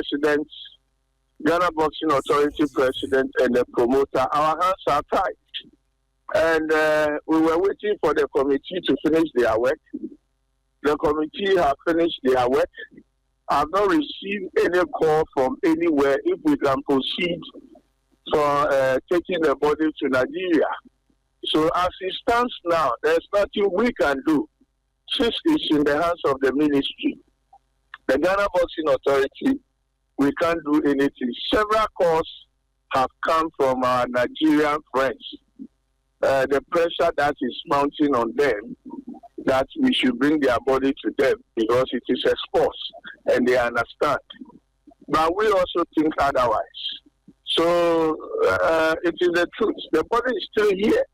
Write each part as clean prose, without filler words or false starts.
president, Ghana Boxing Authority president, and the promoter, our hands are tied. And we were waiting for the committee to finish their work. The committee have finished their work. I have not received any call from anywhere if we can proceed for taking the body to Nigeria. So as it stands now, there's nothing we can do since it's in the hands of the ministry. The Ghana Boxing Authority, we can't do anything. Several calls have come from our Nigerian friends. The pressure that is mounting on them, that we should bring their body to them because it is a sport and they understand. But we also think otherwise. So it is the truth. The body is still here.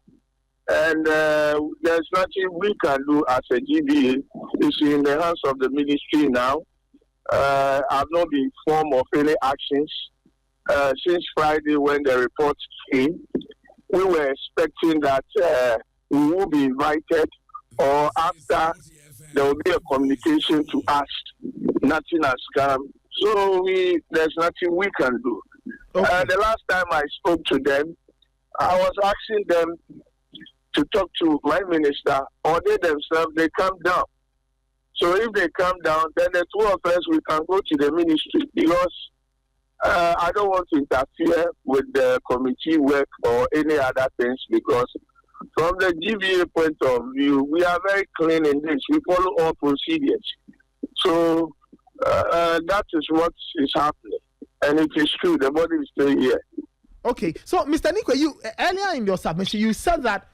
And there's nothing we can do as a GBA. It's in the hands of the ministry now. I've not been informed of any actions since Friday when the report came. We were expecting that we will be invited, or after there will be a communication to us. Nothing has come. So there's nothing we can do. Okay. The last time I spoke to them, I was asking them to talk to my minister, or they themselves, they come down. So if they come down, then the two of us, we can go to the ministry, because I don't want to interfere with the committee work or any other things, because from the GBA point of view, we are very clean in this. We follow all procedures. So that is what is happening. And it is true, the body is still here. Okay, so Mr. Neequaye, you earlier in your submission, you said that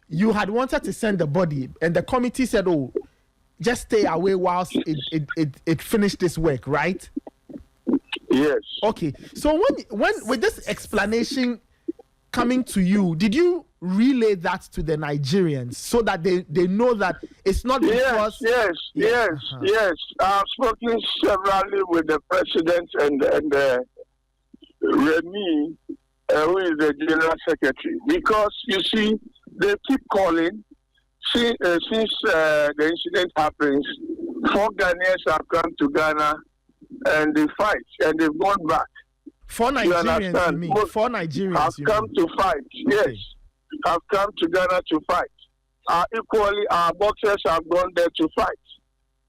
you had wanted to send the body, and the committee said, "Oh, just stay away whilst it finished this work," right? Yes. Okay, so when with this explanation coming to you, did you relay that to the Nigerians so that they know that it's not because... Yes. I've spoken severally with the president and Remy, who is the general secretary, because you see, they keep calling. Since the incident happens, 4 Ghanaians have come to Ghana and they fight, and they've gone back. 4 Nigerians, you mean? 4 Nigerians have come to fight, yes. Have come to Ghana to fight. Equally, our boxers have gone there to fight.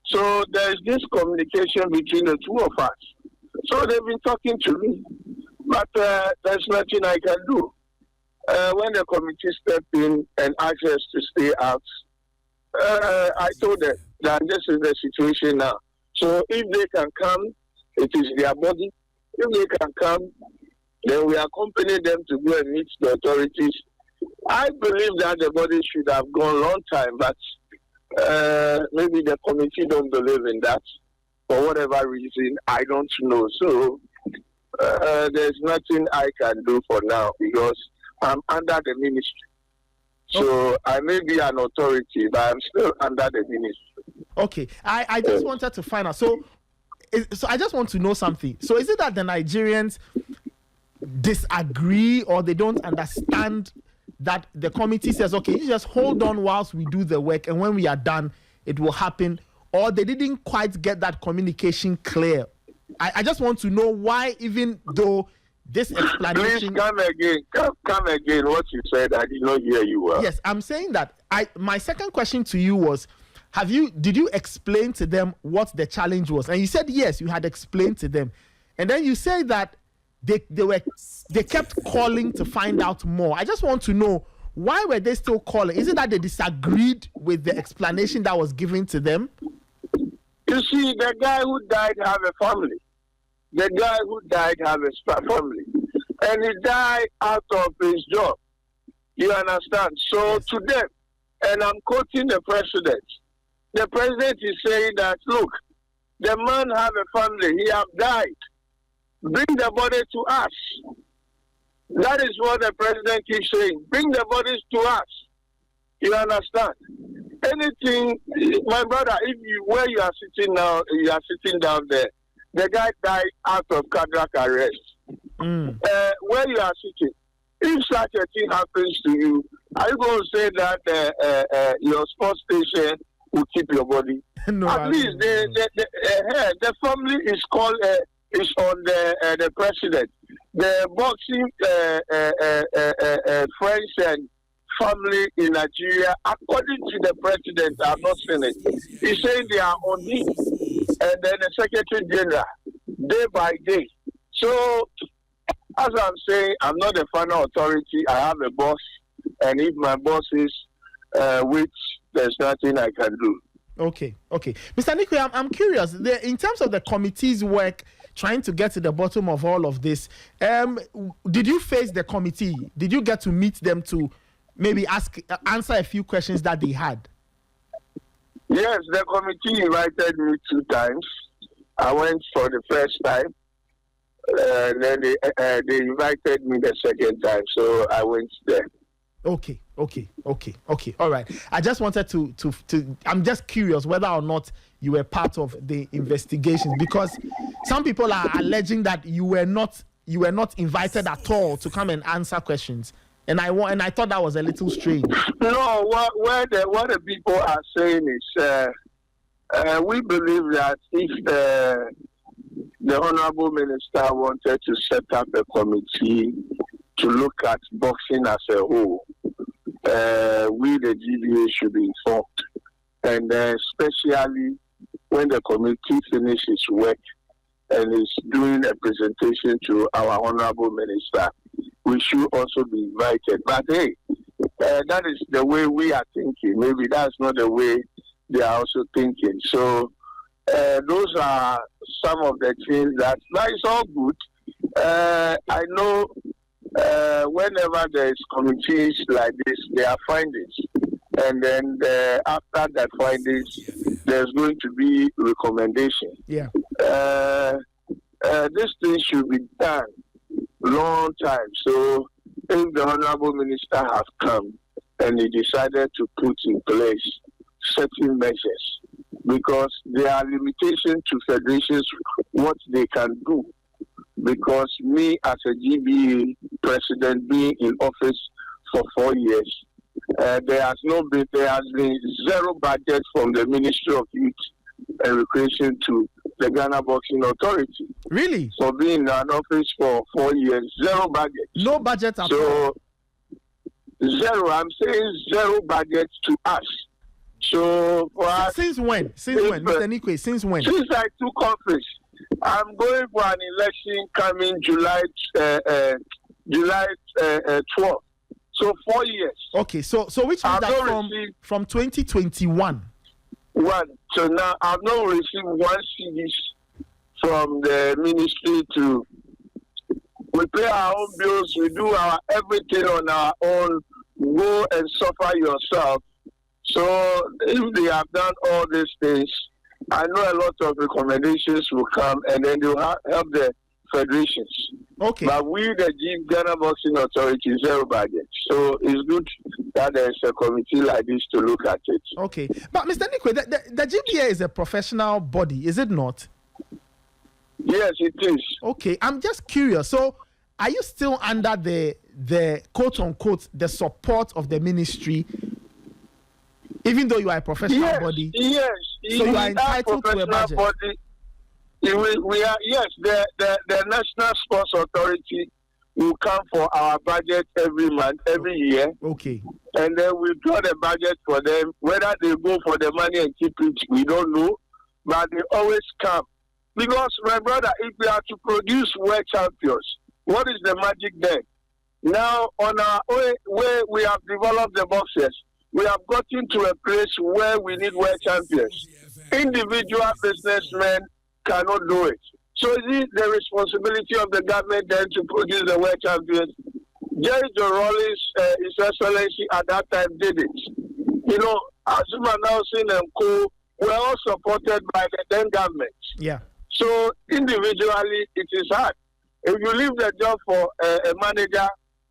So there is this communication between the two of us. So they've been talking to me, but there's nothing I can do. When the committee stepped in and asked us to stay out, I told them that this is the situation now. So if they can come, it is their body. If they can come, then we accompany them to go and meet the authorities. I believe that the body should have gone a long time, but maybe the committee don't believe in that. For whatever reason, I don't know. So there's nothing I can do for now, because I'm under the ministry. So I may be an authority, but I'm still under the ministry. Okay, I just wanted to find out. So I just want to know something. So is it that the Nigerians disagree, or they don't understand that the committee says, okay, you just hold on whilst we do the work, and when we are done, it will happen? Or they didn't quite get that communication clear? I just want to know why, even though this explanation... Please come again. Come again. What you said, I did not hear you well. Yes, I'm saying that. My second question to you was, did you explain to them what the challenge was? And you said yes, you had explained to them. And then you say that they kept calling to find out more. I just want to know, why were they still calling? Is it that they disagreed with the explanation that was given to them? You see, the guy who died have a family. The guy who died have a family. And he died out of his job. You understand? So yes. To them, and I'm quoting the president is saying that, look, the man have a family. He have died. Bring the body to us. That is what the president keeps saying. Bring the bodies to us. You understand? Anything, my brother, where you are sitting now, you are sitting down there. The guy died out of cardiac arrest. Where you are sitting, if such a thing happens to you, are you going to say that your sports station will keep your body? No, at least the family is called is on the president. The boxing friends and family in Nigeria, according to the president, are not seen it. He's saying they are on leave, and then the Secretary General, day by day. So, as I'm saying, I'm not a final authority. I have a boss, and if my boss is which, there's nothing I can do. Okay. Mr. Neequaye, I'm curious. In terms of the committee's work, trying to get to the bottom of all of this, did you face the committee? Did you get to meet them to maybe answer a few questions that they had? Yes, the committee invited me 2 times. I went for the first time, and then they invited me the second time, so I went there. Okay. All right. I just wanted to I'm just curious whether or not you were part of the investigations, because some people are alleging that you were not invited at all to come and answer questions. And I thought that was a little strange. No, what the people are saying is we believe that if the Honorable Minister wanted to set up a committee to look at boxing as a whole, we, the GBA, should be informed. And especially when the committee finishes work and is doing a presentation to our Honorable Minister, we should also be invited. But hey, that is the way we are thinking. Maybe that's not the way they are also thinking. So those are some of the things that is all good. I know whenever there is committees like this, there are findings. And then after that findings, there's going to be recommendation. Yeah. This thing should be done long time. So if the Honorable Minister has come and he decided to put in place certain measures, because there are limitations to federations what they can do. Because me as a GBA president being in office for 4 years, there has been zero budget from the Ministry of Youth and Recreation to the Ghana Boxing Authority. Really? For being in an office for 4 years, zero budget. No budget at all. So zero. I'm saying zero budget to us. So for us, since when, Mr. Neequaye? Since when? Since I took office, I'm going for an election coming July 12th. So 4 years. Okay, so which means that from 2021. So now I've not received 1 CD from the ministry to. We pay our own bills. We do our everything on our own. Go and suffer yourself. So if they have done all these things, I know a lot of recommendations will come, and then they will help the federations. Okay. But we, the Ghana Boxing Authority, zero budget. So it's good that there's a committee like this to look at it. Okay. But Mr. Neequaye, the GBA is a professional body, is it not? Yes, it is. Okay. I'm just curious. So are you still under the quote-unquote, the support of the ministry, even though you are a professional body? Yes. So you are entitled to a budget? Body. We are, yes, the National Sports Authority will come for our budget every month, every year. Okay. And then we draw the budget for them. Whether they go for the money and keep it, we don't know. But they always come. Because, my brother, if we are to produce world champions, what is the magic there? Now, on our way, where we have developed the boxers, we have gotten to a place where we need world champions. Individual businessmen cannot do it. So is it the responsibility of the government then to produce the world champions? Jerry Joe Rollins, His Excellency, at that time did it. You know, Azuma Nelson and Co. were all supported by the then government. Yeah. So individually, it is hard. If you leave the job for a manager,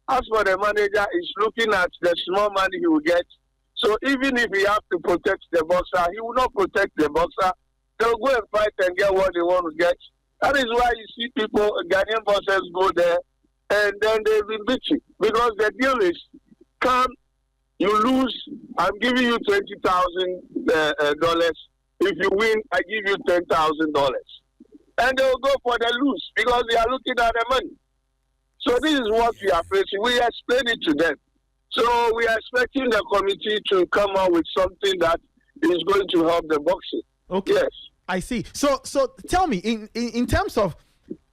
as for the manager, is looking at the small money he will get. So even if he has to protect the boxer, he will not protect the boxer. They'll go and fight and get what they want to get. That is why you see people, Ghanaian boxers go there, and then they've been beaten. Because the deal is, come, you lose, I'm giving you $20,000. If you win, I give you $10,000. and they will go for the loose because they are looking at the money. So this is what we are facing. We explain it to them. So we are expecting the committee to come up with something that is going to help the boxing. Okay. Yes. I see. So tell me, in terms of,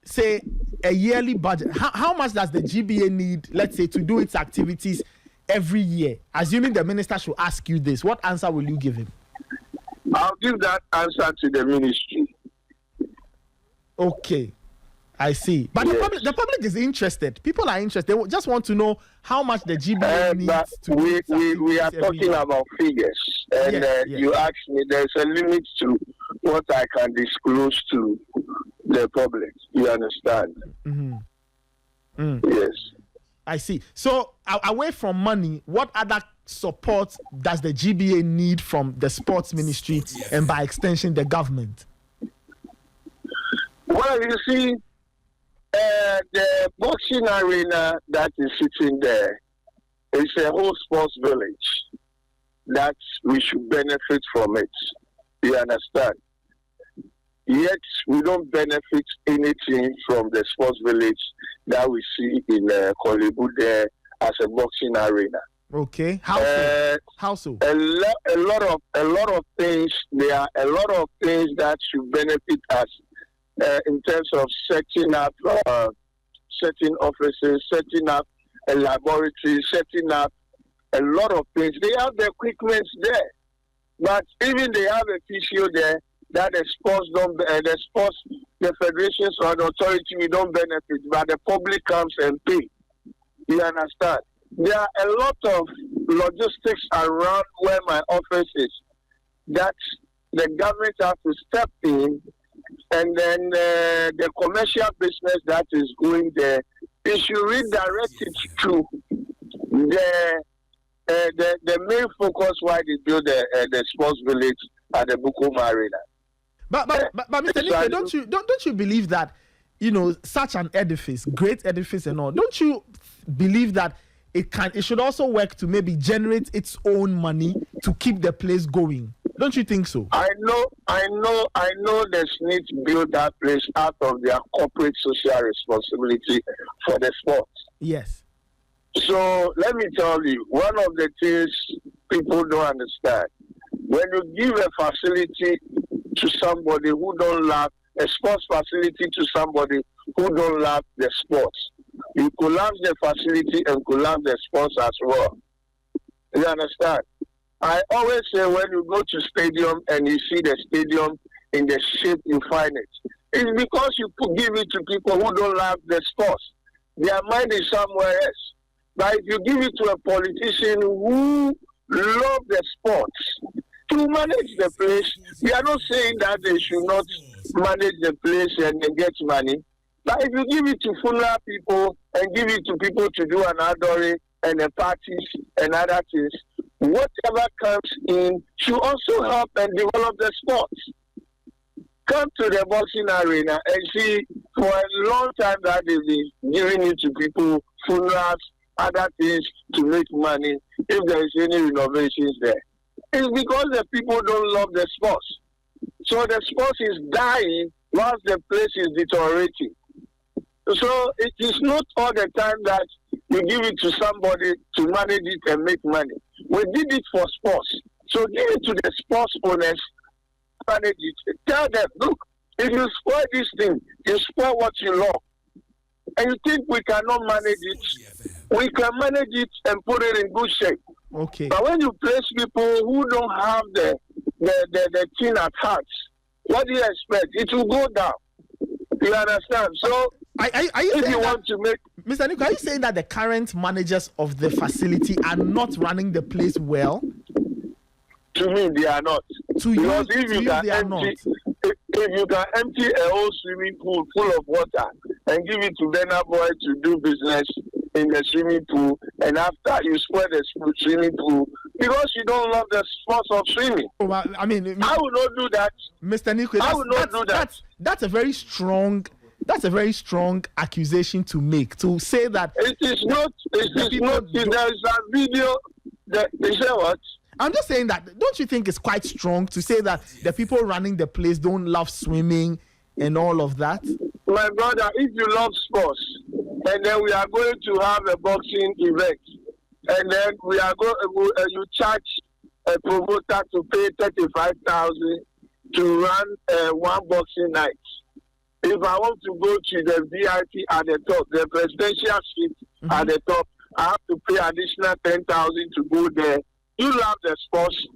say, a yearly budget, how much does the GBA need, let's say, to do its activities every year? Assuming the minister should ask you this, what answer will you give him? I'll give that answer to the ministry. Okay. I see. But yes. the public is interested. People are interested. They just want to know how much the GBA needs to do. We are talking about figures. And yes. You asked me, there's a limit to what I can disclose to the public. You understand? Mm-hmm. Mm. Yes. I see. So, away from money, what other support does the GBA need from the sports ministry and by extension the government? Well, you see, the boxing arena that is sitting there is a whole sports village that we should benefit from it. You understand? Yet we don't benefit anything from the sports village that we see in Kolebu there as a boxing arena. Okay. How so? A lot of things. There are a lot of things that should benefit us. In terms of setting up certain offices, setting up a laboratory, setting up a lot of things. They have the equipment there, but even they have a physio there that the sports don't, the federations or the authority, we don't benefit, but the public comes and pay. You understand? There are a lot of logistics around where my office is that the government has to step in. And then the commercial business that is going there, they should redirect it to the main focus why they build the sports village at the Bukuma Arena. But Mr. Neequaye, don't you believe that, such an edifice, great edifice and all, don't you believe that it should also work to maybe generate its own money to keep the place going? Don't you think so? I know the need to build that place out of their corporate social responsibility for the sports. Yes. So let me tell you, one of the things people don't understand, when you give a facility to somebody who don't love a sports facility to somebody who don't love the sports, you collapse the facility and collapse the sports as well. You understand? I always say when you go to stadium and you see the stadium in the shape you find it, it's because you give it to people who don't love the sports. Their mind is somewhere else. But if you give it to a politician who love the sports to manage the place, we are not saying that they should not manage the place and get money. But if you give it to funeral people and give it to people to do an adore and the parties and other things, whatever comes in should also help and develop the sports. Come to the boxing arena and see for a long time that they've been giving it to people, funerals, other things to make money if there is any renovations there. It's because the people don't love the sports. So the sports is dying whilst the place is deteriorating. So it is not all the time that you give it to somebody to manage it and make money. We did it for sports. So give it to the sports owners, manage it. Tell them, look, if you spoil this thing, you spoil what you love. And you think we cannot manage it, we can manage it and put it in good shape. Okay. But when you place people who don't have the thing at heart, what do you expect? It will go down. You understand? So if you want to make... Mr. Neequaye, are you saying that the current managers of the facility are not running the place well? To me, they are not. Because if you can empty a whole swimming pool full of water and give it to Bernard Boy to do business in the swimming pool, and after you spoil the swimming pool because you don't love the sports of swimming. Well, I mean, I will not do that. Mr. Neequaye, I will not do that. That's a very strong accusation to make, to say that it is not. It is not. There is a video that they say what. I'm just saying that, don't you think it's quite strong to say that the people running the place don't love swimming and all of that? My brother, if you love sports, and then we are going to have a boxing event, and then we are going, you charge a promoter to pay 35,000 to run one boxing night. If I want to go to the VIP at the top, the presidential suite at the top, I have to pay additional 10,000 to go there. You love the sports.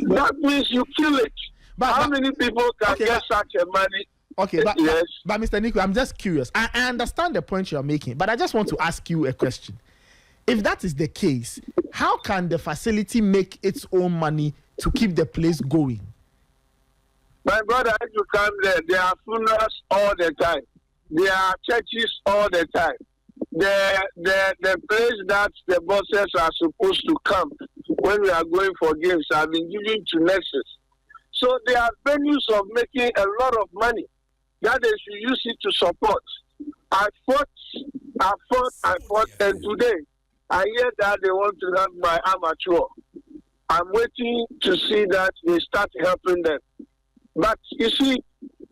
That means you kill it. How many people can get such a money? Okay, yes. but Mr. Neequaye, I'm just curious. I understand the point you're making, but I just want to ask you a question. If that is the case, how can the facility make its own money to keep the place going? My brother, if you come there are funerals all the time. There are churches all the time. The place that the bosses are supposed to come when we are going for games have been given to nurses. So there are venues of making a lot of money that they should use it to support. I fought, and today I hear that they want to have my amateur. I'm waiting to see that they start helping them. But you see,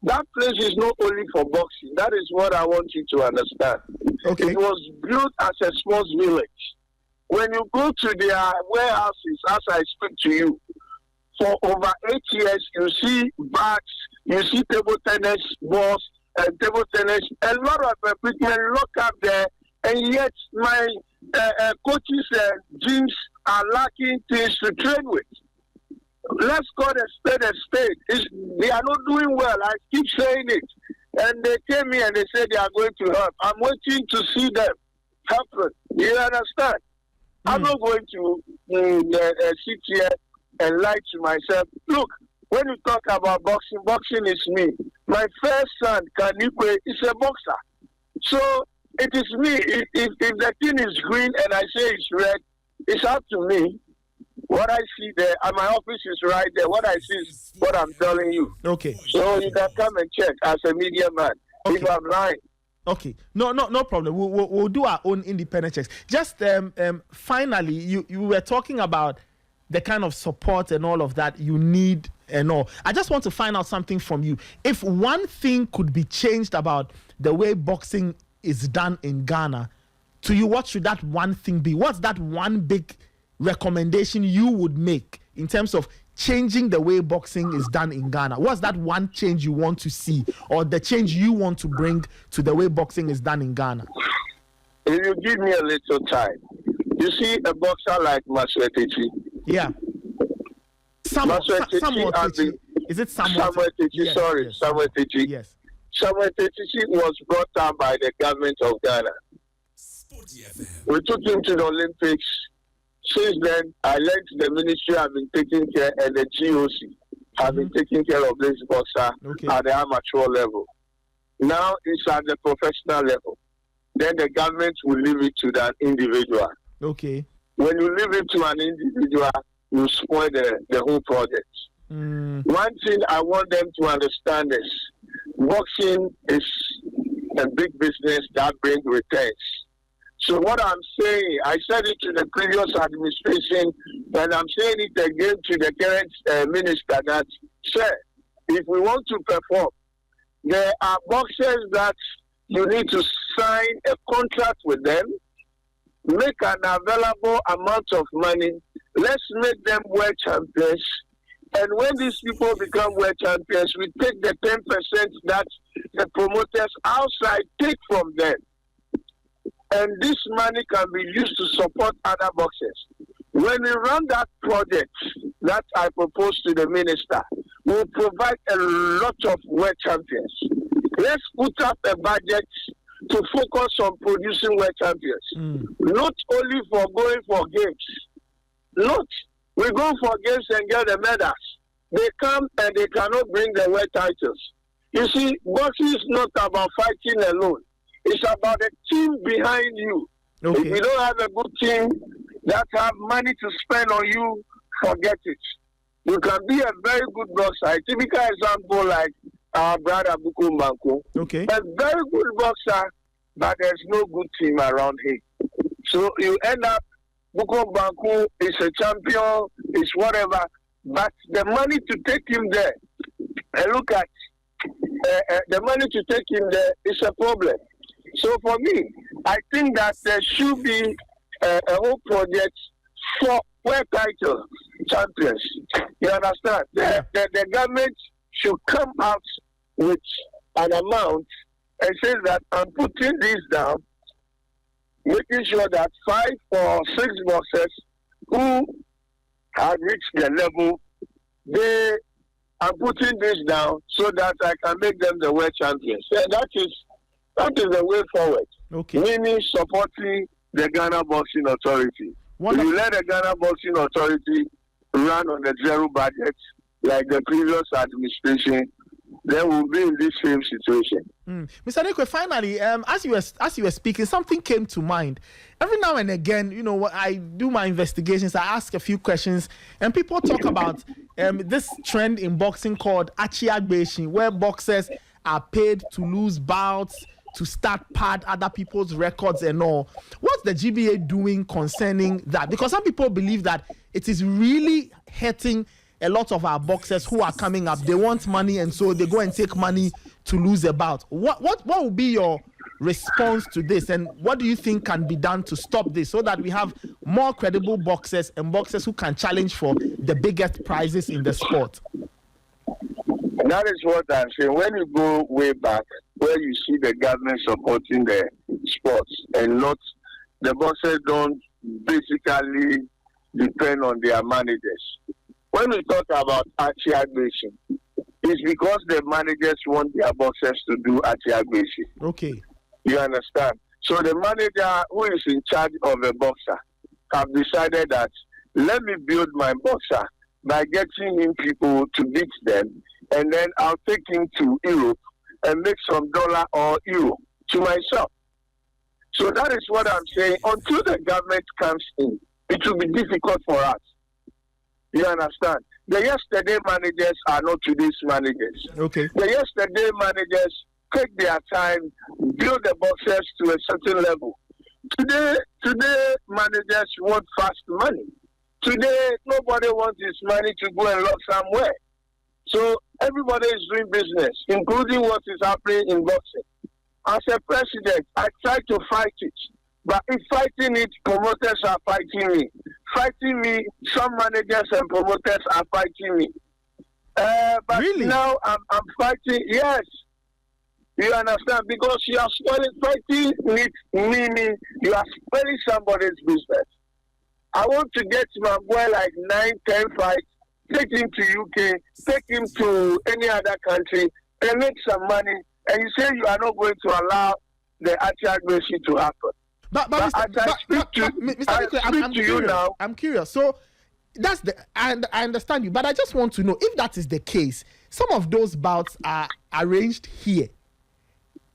that place is not only for boxing. That is what I want you to understand. Okay. It was built as a sports village. When you go to their warehouses, as I speak to you, for over 8 years, you see bats, you see table tennis balls, and table tennis, a lot of equipment locked up there, and yet my coaches' gyms are lacking things to train with. Let's call a spade a spade. They are not doing well. I keep saying it. And they came here and they said they are going to help. I'm waiting to see them happen. You understand? I'm not going to sit here and lie to myself. Look, when you talk about boxing, boxing is me. My first son, Neequaye, is a boxer. So it is me. If the thing is green and I say it's red, it's up to me. What I see there, and my office is right there. What I see is what I'm telling you. Okay. So you can come and check as a media man. Okay. If I'm lying. Okay. No problem. We'll do our own independent checks. Just finally, you were talking about the kind of support and all of that you need and all. I just want to find out something from you. If one thing could be changed about the way boxing is done in Ghana, to you, what should that one thing be? What's that one big recommendation you would make in terms of changing the way boxing is done in Ghana? What's that one change you want to see, or the change you want to bring to the way boxing is done in Ghana? If you give me a little time, you see a boxer like Maswetiti. Yeah. Samuel Techi. Is it Samuel Techi? Yes, Sorry, yes. Samuel Techi. Yes. Samuel Techi was brought up by the government of Ghana. We took him to the Olympics. Since then, I learned the ministry have been taking care, and the GOC have been taking care of this boxer at the amateur level. Now it's at the professional level. Then the government will leave it to that individual. Okay. When you leave it to an individual, you spoil the whole project. One thing I want them to understand is boxing is a big business that brings returns. So what I'm saying, I said it to the previous administration, and I'm saying it again to the current minister that, sir, if we want to perform, there are boxers that you need to sign a contract with them, make an available amount of money, let's make them world champions, and when these people become world champions, we take the 10% that the promoters outside take from them. And this money can be used to support other boxers. When we run that project that I proposed to the minister, we'll provide a lot of world champions. Let's put up a budget to focus on producing world champions. Not only for going for games. Not. We go for games and get the medals. They come and they cannot bring the world titles. You see, boxing is not about fighting alone. It's about the team behind you. Okay. If you don't have a good team that have money to spend on you, forget it. You can be a very good boxer. A typical example like our brother Buku Manko. Okay. A very good boxer, but there's no good team around him. So you end up, Buku Manko is a champion, is whatever, but the money to take him there, and look at the money to take him there is a problem. So for me, I think that there should be a whole project for world title champions. You understand? The government should come out with an amount and say that I'm putting this down, making sure that 5 or 6 boxers who have reached the level, they are putting this down so that I can make them the world champions. Yeah, that is the way forward. Okay. Meaning supporting the Ghana Boxing Authority. If you let the Ghana Boxing Authority run on a zero budget like the previous administration, then we'll be in this same situation. Mr. Neequaye, finally, as you were speaking, something came to mind. Every now and again, you know, I do my investigations, I ask a few questions, and people talk about this trend in boxing called Achiagbeshi, where boxers are paid to lose bouts, to start pad other people's records and all. What's the GBA doing concerning that? Because some people believe that it is really hurting a lot of our boxers who are coming up. They want money, and so they go and take money to lose a bout. What will be your response to this, and what do you think can be done to stop this so that we have more credible boxers and boxers who can challenge for the biggest prizes in the sport? That is what I'm saying. When you go way back, where you see the government supporting the sports and not the boxers don't basically depend on their managers. When we talk about Achiagbeshi, it's because the managers want their boxers to do Achiagbeshi. Okay. You understand? So the manager who is in charge of a boxer have decided that let me build my boxer by getting him people to beat them, and then I'll take him to Europe and make some dollar or euro to myself. So that is what I'm saying. Until the government comes in, it will be difficult for us. You understand? The yesterday managers are not today's managers. Okay. The yesterday managers take their time, build the boxers to a certain level. Today managers want fast money. Today, nobody wants his money to go and lock somewhere. So everybody is doing business, including what is happening in boxing. As a president, I try to fight it. But if fighting it, promoters are fighting me. Fighting me, some managers and promoters are fighting me. But really? Now I'm fighting, yes. You understand? Because you are spoiling, fighting it, meaning you are spoiling somebody's business. I want to get my boy like 9, 10 fights, take him to UK, take him to any other country, and make some money. And you say you are not going to allow the Achiagbeshi to happen. But as I speak to you now, I'm curious. So that's I understand you, but I just want to know if that is the case. Some of those bouts are arranged here,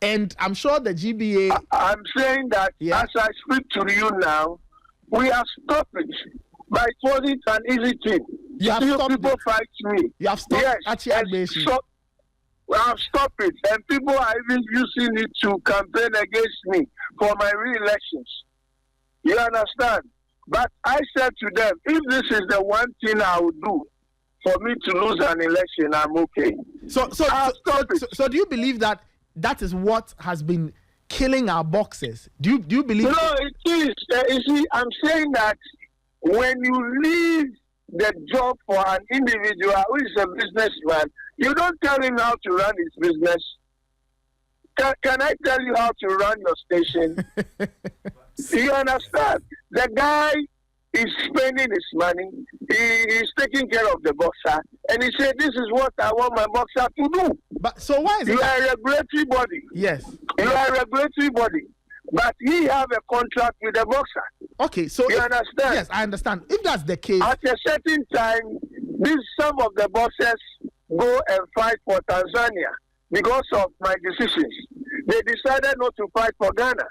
and I'm sure the GBA. I'm saying that as I speak to you now, we have stopped it. But it wasn't an easy thing. You have Still stopped people it. fight me. You have stopped Achiagbeshi. We have stopped it, and people are even using it to campaign against me for my re-elections. You understand? But I said to them, if this is the one thing I would do for me to lose an election, I'm okay. So do you believe that is what has been killing our boxers? Do you believe? No, it is. You see, I'm saying that when you leave the job for an individual who is a businessman, you don't tell him how to run his business. Can I tell you how to run your station? You understand? The guy is spending his money. He is taking care of the boxer, and he said, "This is what I want my boxer to do." But so why is you are a regulatory body? Yes, you are a regulatory body, but he have a contract with the boxer. Okay, so you understand? Yes, I understand. If that's the case, at a certain time, some of the boxers go and fight for Tanzania because of my decisions. They decided not to fight for Ghana.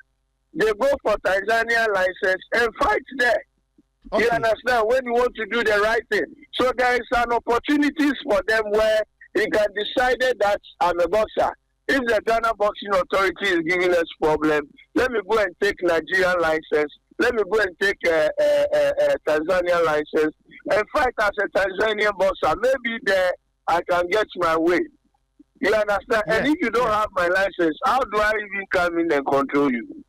They go for Tanzania license and fight there. Okay. You understand? When you want to do the right thing. So there is an opportunities for them where you can decide that I'm a boxer. If the Ghana Boxing Authority is giving us problem, let me go and take Nigerian license. Let me go and take a Tanzania license and fight as a Tanzanian boxer. Maybe there I can get my way. You understand? Yes. And if you don't have my license, how do I even come in and control you?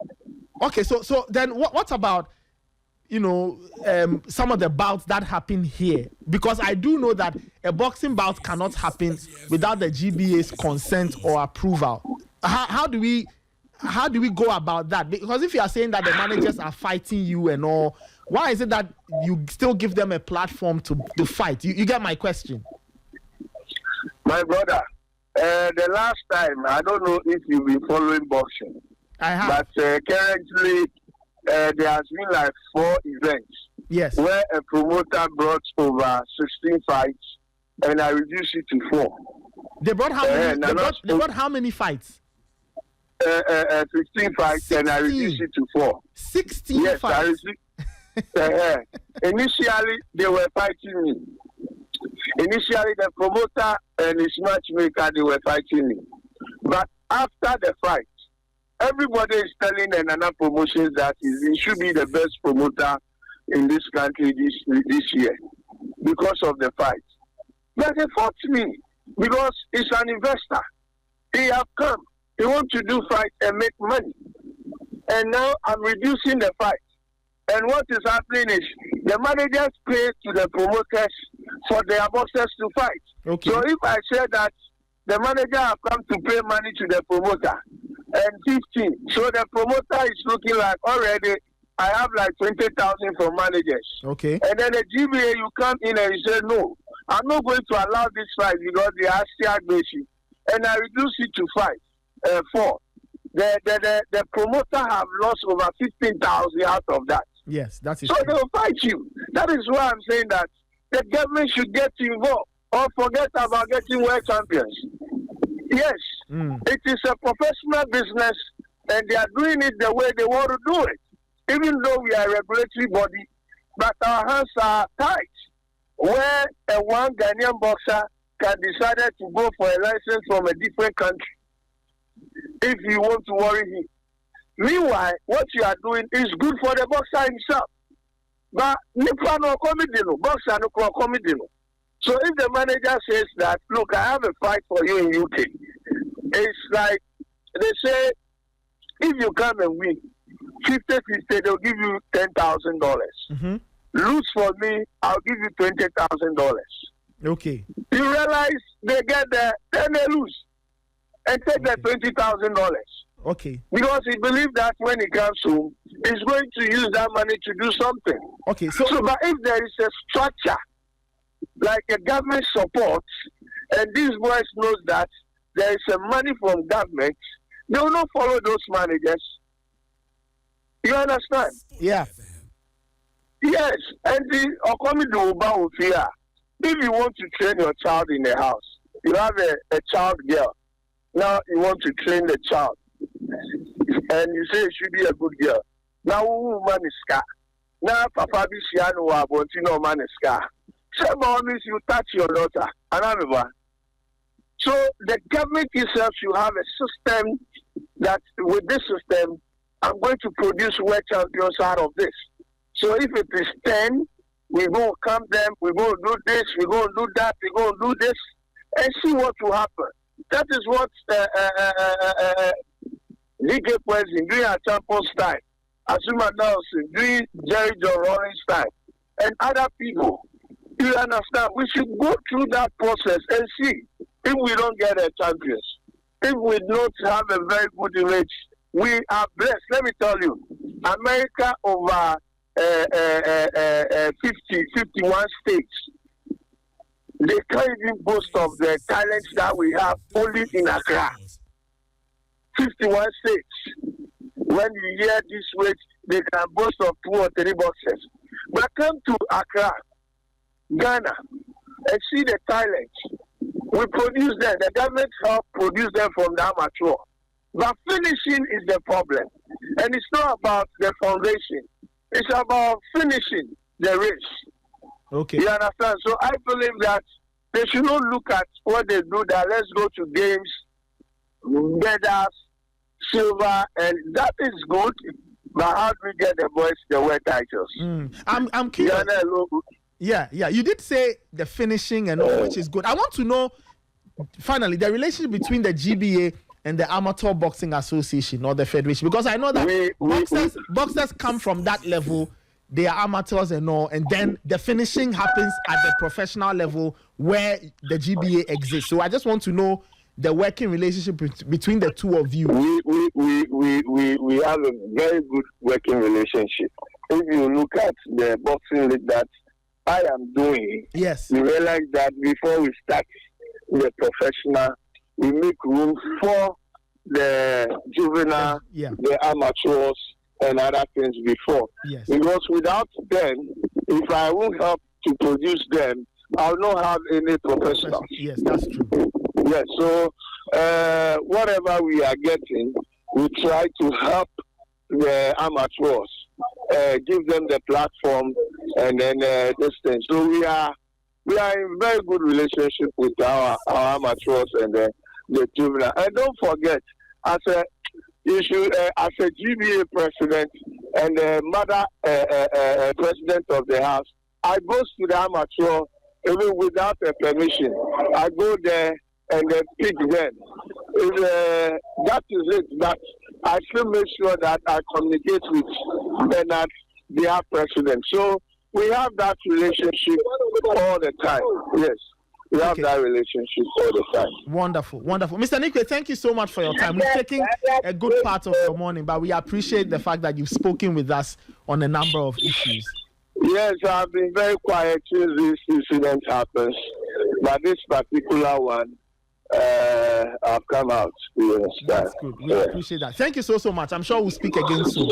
Okay, so then what about, some of the bouts that happen here? Because I do know that a boxing bout cannot happen without the GBA's consent or approval. How do we go about that? Because if you are saying that the managers are fighting you and all, why is it that you still give them a platform to fight? You get my question? My brother, the last time, I don't know if you've been following boxing. I have. But currently, there has been like 4 events. Yes. Where a promoter brought over 16 fights, and I reduced it to 4. They brought how many? They brought how many fights? 15 fights, 16. And I reduced it to 4. 16 yes, fights. Initially, they were fighting me. Initially, the promoter and his matchmaker, they were fighting me. But after the fight, everybody is telling another promotion that he should be the best promoter in this country this year because of the fight. But they fought me because it's an investor. He have come. He wants to do fight and make money. And now I'm reducing the fight. And what is happening is the managers pay to the promoters for their bosses to fight. Okay. So if I say that the manager have come to pay money to the promoter and 15, so the promoter is looking like already I have like 20,000 for managers. Okay. And then the GBA, you come in and you say, no, I'm not going to allow this fight because they are still aggressive. And I reduce it to 4. The promoter have lost over 15,000 out of that. Yes, that is so true. They will fight you. That is why I'm saying that the government should get involved or forget about getting world champions. Yes, It is a professional business and they are doing it the way they want to do it. Even though we are a regulatory body, but our hands are tight. Where a one Ghanaian boxer can decide to go for a license from a different country if you want to worry him. Meanwhile, what you are doing is good for the boxer himself. But boxer no comedy. So if the manager says that, look, I have a fight for you in UK, it's like they say, if you come and win 50-50, they'll give you $10,000. Mm-hmm. Lose for me, I'll give you $20,000. Okay. You realize they get there, then they lose and take the $20,000. Okay. Because he believes that when he comes home, he's going to use that money to do something. Okay. So but if there is a structure, like a government support, and these boys knows that there is a money from government, they will not follow those managers. You understand? Yeah. Yes. And the Okomido Uba will fear. If you want to train your child in the house, you have a child girl. Now you want to train the child. And you say it should be a good girl. Now woman is scar. Now Papa Bishiano Abontino man is scar. So means you touch your daughter. Another. So the government itself should have a system that with this system, I'm going to produce world champions out of this. So if it is 10, we're going to come them, we're going to do this, we're going to do that, we're going to do this, and see what will happen. That is what GBA President doing at Champions time, Azuma Nelson doing Jerry John Rollins time, and other people. You understand? We should go through that process and see if we don't get a champions. If we don't have a very good image, we are blessed. Let me tell you, America over 51 states, they can't even boast of the talents that we have only in Accra. 51 states. When you hear this weight, they can boast of 2 or 3 boxers. But come to Accra, Ghana, and see the talents. We produce them. The government help produce them from the amateur. But finishing is the problem. And it's not about the foundation. It's about finishing the race. Okay. You understand? So I believe that they should not look at what they do, that let's go to games, medals, silver, and that is good. But how do we get the boys the world titles? I'm curious. Yeah. You did say the finishing and all, which is good. I want to know finally, the relationship between the GBA and the Amateur Boxing Association or the Federation, because I know that boxers come from that level, they are amateurs and all, and then the finishing happens at the professional level where the GBA exists. So I just want to know the working relationship between the two of you. We have a very good working relationship. If you look at the boxing league that I am doing, yes, you realize that before we start the professional, we make room for the juvenile, the amateurs, and other things before. Yes. Because without them, if I won't help to produce them, I'll not have any professionals. Yes, that's true. Yes, so whatever we are getting, we try to help the amateurs, give them the platform, and then this thing. So we are in very good relationship with our amateurs and the juvenile. And don't forget, as a GBA president and mother president of the house, I go to the amateur even without a permission. I go there and pick them. That is it. That I still make sure that I communicate with Bernard, their president. So we have that relationship all the time. Yes. We have that relationship all the time. Wonderful, wonderful. Mr. Neequaye, thank you so much for your time. We've taken a good part of your morning, but we appreciate the fact that you've spoken with us on a number of issues. Yes, I've been very quiet since this incident happens, but this particular one, I've come out. That's good. We appreciate that. Thank you so much. I'm sure we'll speak again soon.